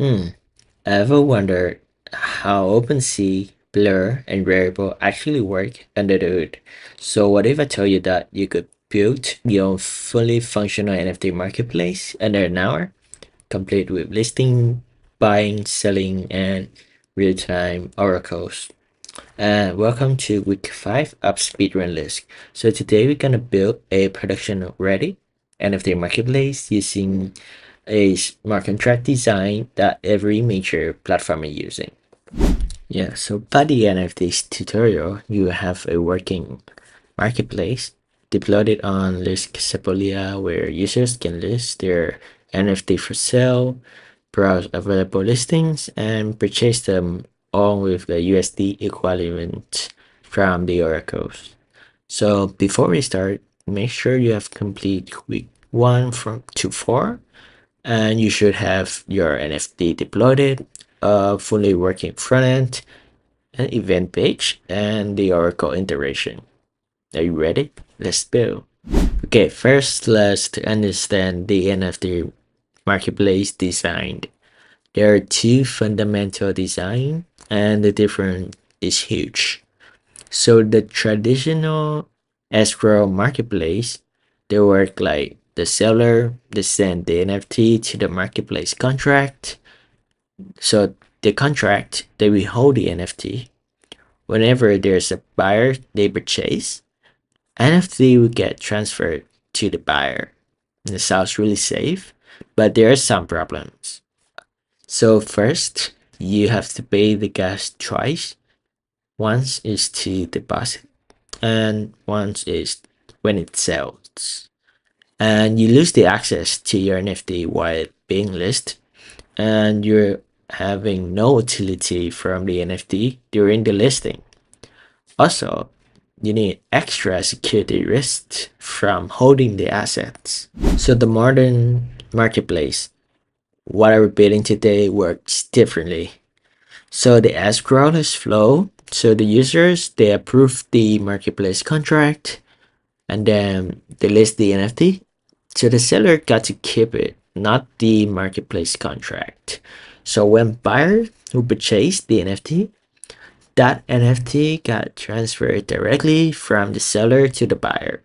Hmm. Ever wondered how OpenSea, Blur, and Rarible actually work under the hood? So what if I tell you that you could build your own fully functional NFT marketplace under an hour, complete with listing, buying, selling, and real-time oracles? And welcome to week 5 of Speedrun Lisk. So today we're gonna build a production-ready NFT marketplace using a smart contract design that every major platform is using. Yeah, so by the end of this tutorial, you have a working marketplace deployed on Lisk SEA where users can list their NFT for sale, browse available listings, and purchase them all with the USD equivalent from the oracles. So before we start, make sure you have complete week 1 from to 4 and you should have your NFT deployed, a fully working front end, an event page, and the Oracle integration. Are you ready? Let's build. Okay, first let's understand the NFT marketplace design. There are two fundamental design and the difference is huge. So the traditional escrow marketplace, they work like the seller, they send the NFT to the marketplace contract. So the contract, they will hold the NFT. Whenever there's a buyer they purchase, NFT will get transferred to the buyer. And it sounds really safe, but there are some problems. So first, you have to pay the gas twice. Once is to deposit and once is when it sells. And you lose the access to your NFT while being listed, and you're having no utility from the NFT during the listing. Also, you need extra security risks from holding the assets. So the modern marketplace, what I'm building today, works differently. So the escrow is flow. So the users, they approve the marketplace contract and then they list the NFT. So the seller got to keep it, not the marketplace contract. So when buyer who purchased the NFT, that NFT got transferred directly from the seller to the buyer.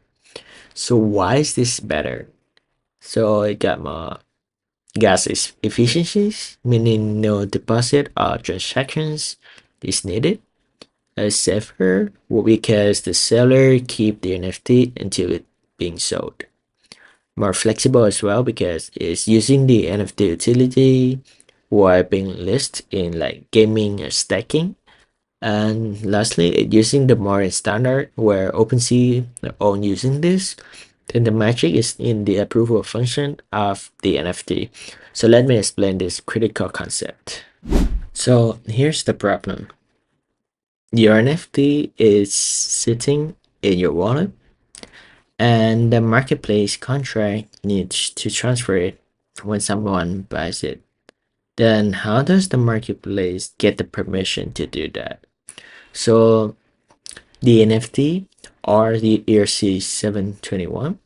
So why is this better? So it got more gas efficiencies, meaning no deposit or transactions is needed. Safer because the seller keep the NFT until it being sold. More flexible as well because it's using the NFT utility while being listed in like gaming or stacking. And lastly, using the modern standard where OpenSea own using this, then the magic is in the approval function of the NFT. So let me explain this critical concept. So here's the problem. Your NFT is sitting in your wallet and the marketplace contract needs to transfer it when someone buys it. Then how does the marketplace get the permission to do that? So the NFT or the ERC 721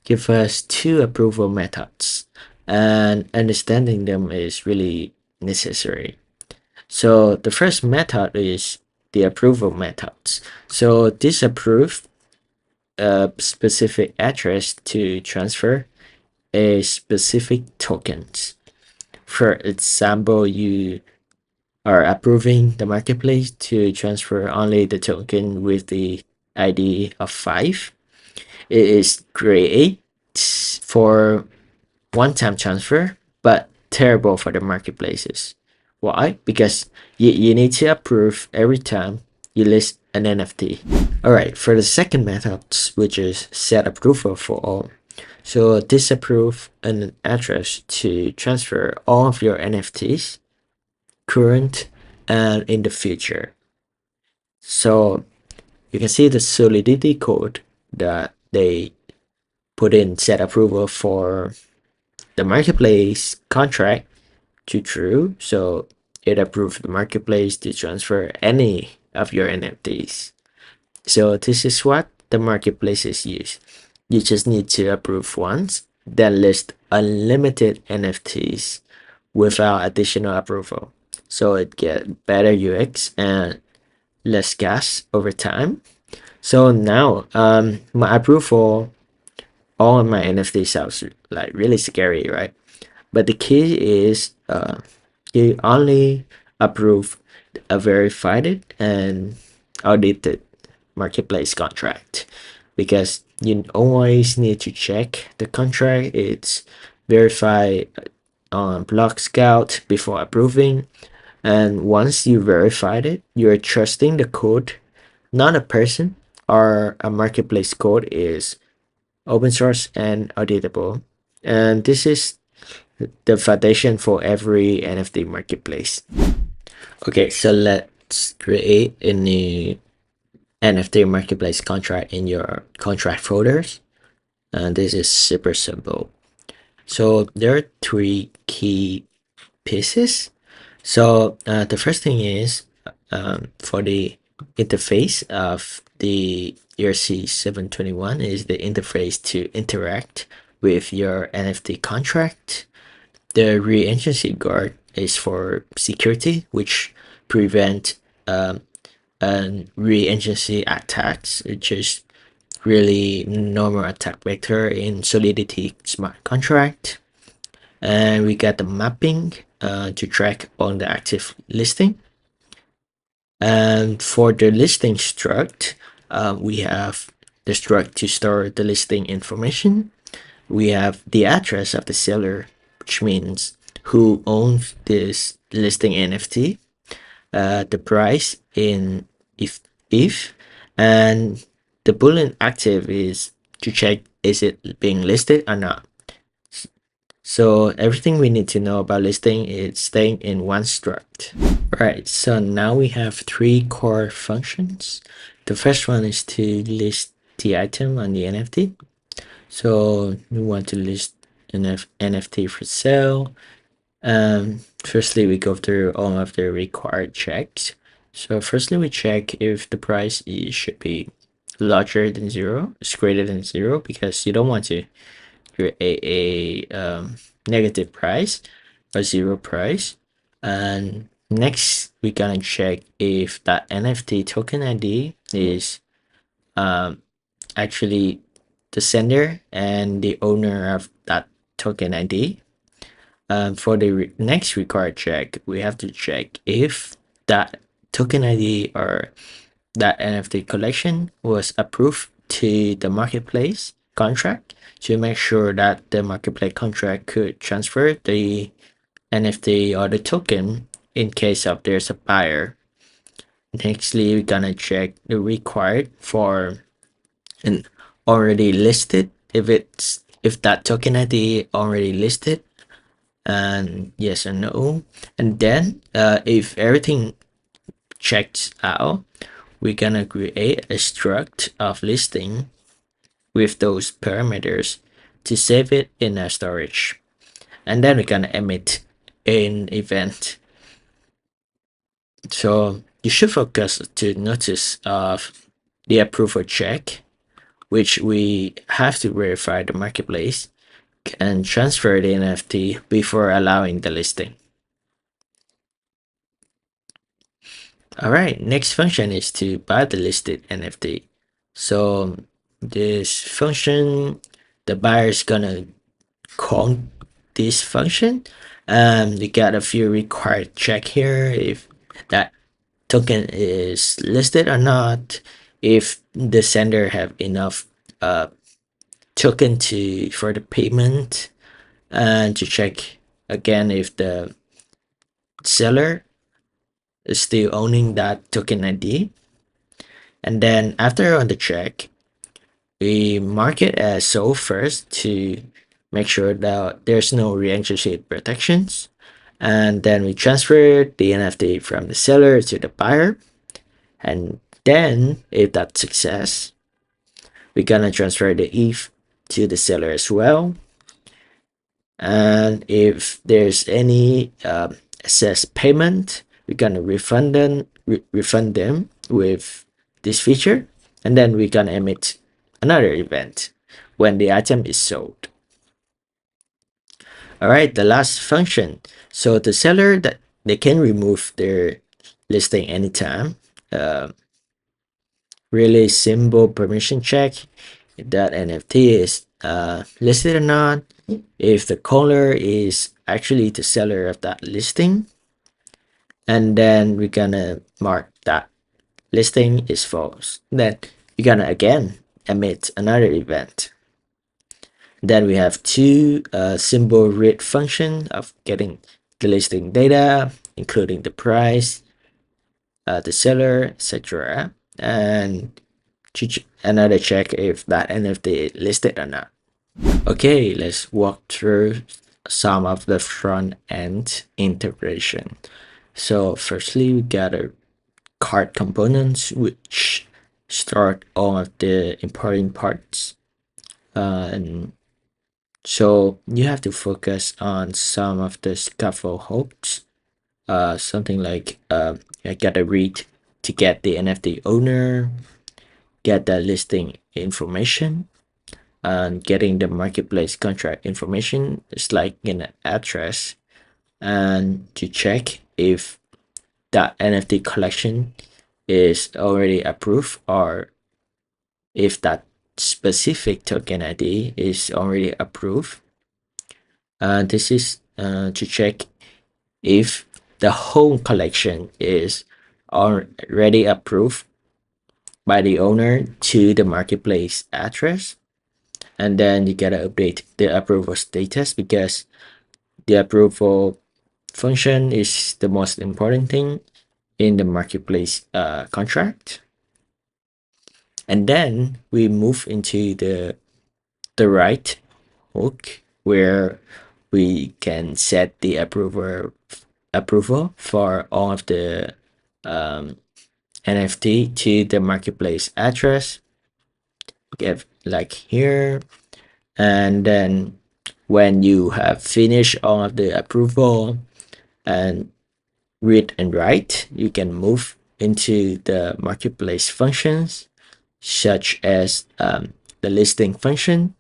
give us two approval methods and understanding them is really necessary. So the first method is the approval methods. So this approve a specific address to transfer a specific tokens. For example, you are approving the marketplace to transfer only the token with the ID of 5. It is great for one-time transfer, but terrible for the marketplaces. Why? Because you need to approve every time you list an NFT. Alright, for the second method, which is set approval for all. So this approve an address to transfer all of your NFTs, current and in the future. So you can see the solidity code that they put in set approval for the marketplace contract to true. So it approved the marketplace to transfer any of your NFTs. So this is what the marketplaces use. You just need to approve once, then list unlimited NFTs without additional approval. So it get better UX and less gas over time. So now my approval all of my NFT sounds like really scary, right? But the key is you only approve a verified and audited marketplace contract, because you always need to check the contract. It's verified on Block Scout before approving, and once you verified it, you're trusting the code, not a person. Or a marketplace code is open source and auditable, and this is the foundation for every NFT marketplace. Okay, so let's create a new NFT marketplace contract in your contract folders, and this is super simple. So there are three key pieces. So the first thing is for the interface of the ERC 721 is the interface to interact with your NFT contract. The re-agency guard is for security, which prevent re-agency attacks, which is really normal attack vector in Solidity smart contract. And we got the mapping to track on the active listing. And for the listing struct, we have the struct to store the listing information. We have the address of the seller, which means who owns this listing NFT, the price in if, and the boolean active is to check is it being listed or not. So everything we need to know about listing is staying in one struct. Right, so now we have three core functions. The first one is to list the item on the NFT. So we want to list an NFT for sale. Firstly, we go through all of the required checks. So firstly, we check if the price should be larger than zero, it's greater than zero, because you don't want to create a negative price or zero price. And next, we're gonna check if that NFT token ID is actually the sender and the owner of that token ID. For the next required check, we have to check if that token ID or that NFT collection was approved to the marketplace contract to make sure that the marketplace contract could transfer the NFT or the token in case of there's a buyer. Nextly, we're gonna check the required for an already listed, if that token ID already listed, and yes or no. And then if everything checks out, we're gonna create a struct of listing with those parameters to save it in our storage, and then we're gonna emit an event. So you should focus to notice of the approval check, which we have to verify the marketplace and transfer the NFT before allowing the listing. Alright, next function is to buy the listed NFT. So this function, the buyer is gonna call this function. You got a few required check here, if that token is listed or not, if the sender have enough token for the payment, and to check again if the seller is still owning that token ID. And then after on the check, we mark it as sold first to make sure that there's no re-entry protections. And then we transfer the NFT from the seller to the buyer. And then if that's success, we're gonna transfer the ETH to the seller as well. And if there's any excess payment, we're gonna refund them with this feature, and then we're gonna emit another event when the item is sold. All right, the last function. So the seller that they can remove their listing anytime. Uh, really simple permission check if that NFT is listed or not. If the caller is actually the seller of that listing, and then we're gonna mark that listing is false. Then you're gonna again emit another event. Then we have two symbol read function of getting the listing data, including the price, the seller, etc. And another check if that NFT is listed or not. Okay, let's walk through some of the front end integration. So firstly, we got a card components which start all of the important parts. And so you have to focus on some of the scaffold hooks. Something like you gotta read to get the NFT owner, get the listing information, and getting the marketplace contract information is like an address, and to check if that NFT collection is already approved or if that specific token ID is already approved. This is to check if the whole collection is already approved by the owner to the marketplace address. And then you gotta update the approval status because the approval function is the most important thing in the marketplace contract. And then we move into the right hook where we can set the approval for all of the NFT to the marketplace address. Get like here, and then when you have finished all of the approval and read and write, you can move into the marketplace functions such as the listing function,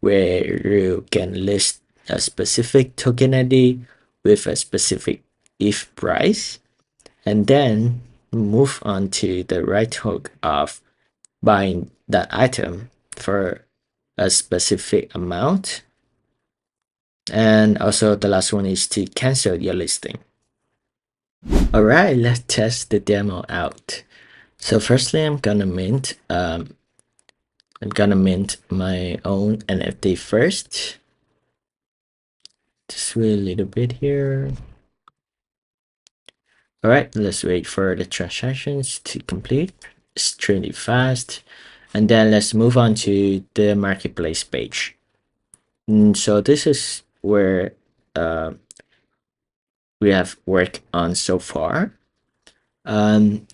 where you can list a specific token ID with a specific ETH price, and then move on to the right hook of buying that item for a specific amount. And also the last one is to cancel your listing. All right, let's test the demo out. So firstly, I'm gonna mint my own NFT first. Just wait a little bit here. All right, let's wait for the transactions to complete. It's really fast. And then let's move on to the marketplace page. So this is where we have worked on so far.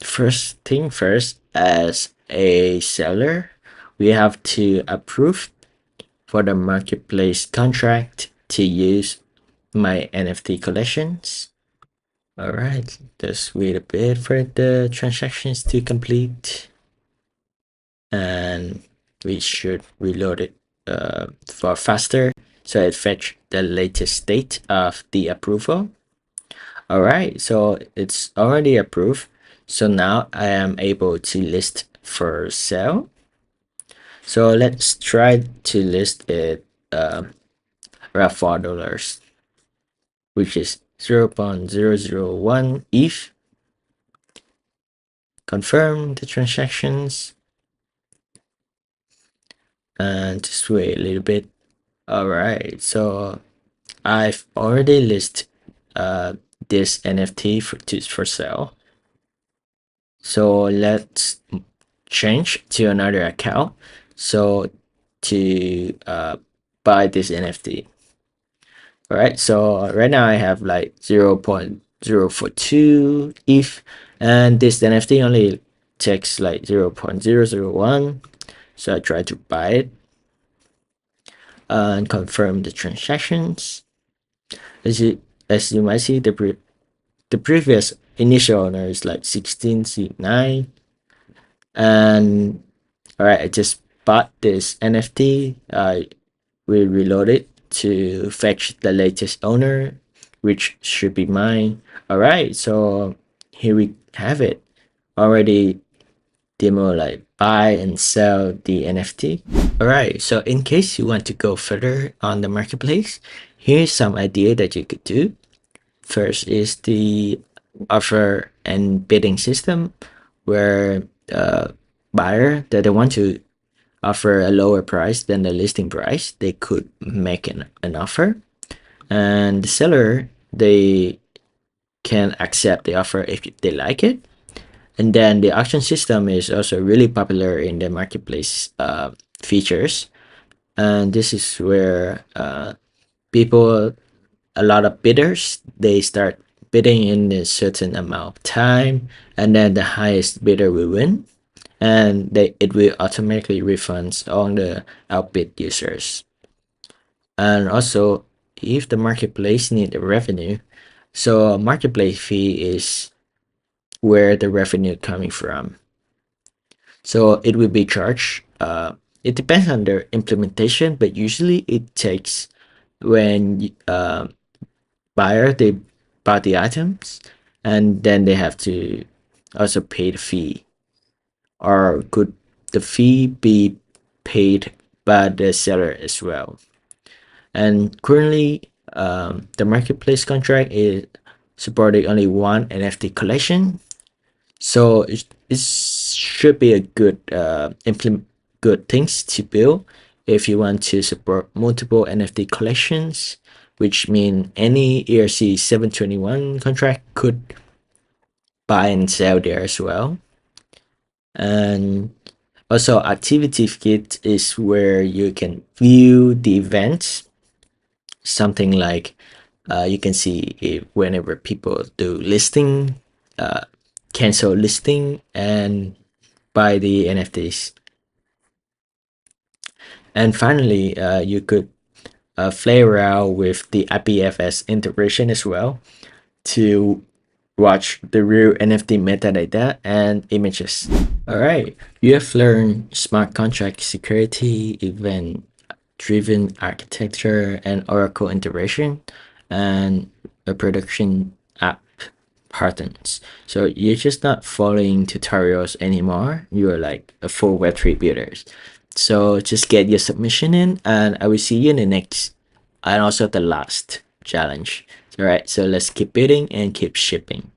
First thing first, as a seller, we have to approve for the marketplace contract to use my NFT collections. All right, just wait a bit for the transactions to complete, and we should reload it for faster, so it fetch the latest state of the approval. All right, so it's already approved. So now I am able to list for sale. So let's try to list it around $4, which is 0.001 ETH. Confirm the transactions and just wait a little bit. All right, so I've already listed this NFT for sale. So let's change to another account so to buy this NFT. All right, so right now I have like 0.042 ETH, and this NFT only takes like 0.001. So I try to buy it and confirm the transactions. As you might see, the previous initial owner is like 16C9, and all right, I just bought this NFT. I will reload it to fetch the latest owner, which should be mine. All right, so here we have it. Already demo like buy and sell the NFT. All right, so in case you want to go further on the marketplace, here's some idea that you could do. First is the offer and bidding system, where the buyer that they want to offer a lower price than the listing price, they could make an offer, and the seller, they can accept the offer if they like it. And then the auction system is also really popular in the marketplace features, and this is where people, a lot of bidders, they start bidding in a certain amount of time, and then the highest bidder will win, and it will automatically refunds all the outbid users. And also, if the marketplace need a revenue, so a marketplace fee is where the revenue coming from. So it will be charged. It depends on their implementation, but usually it takes when buyer, they buy the items, and then they have to also pay the fee. Or could the fee be paid by the seller as well? And currently, the marketplace contract is supporting only one NFT collection, so it should be a good implement good things to build if you want to support multiple NFT collections, which mean any ERC 721 contract could buy and sell there as well. And also, activity kit is where you can view the events, something like you can see if whenever people do listing, uh, cancel listing, and buy the NFTs. And finally, you could play around with the IPFS integration as well to watch the real NFT metadata and images. All right, you have learned smart contract security, event driven architecture, and Oracle integration, and a production app patterns. So you're just not following tutorials anymore. You're like a full Web3 builder. So just get your submission in, and I will see you in the next and also the last challenge. All right, so let's keep building and keep shipping.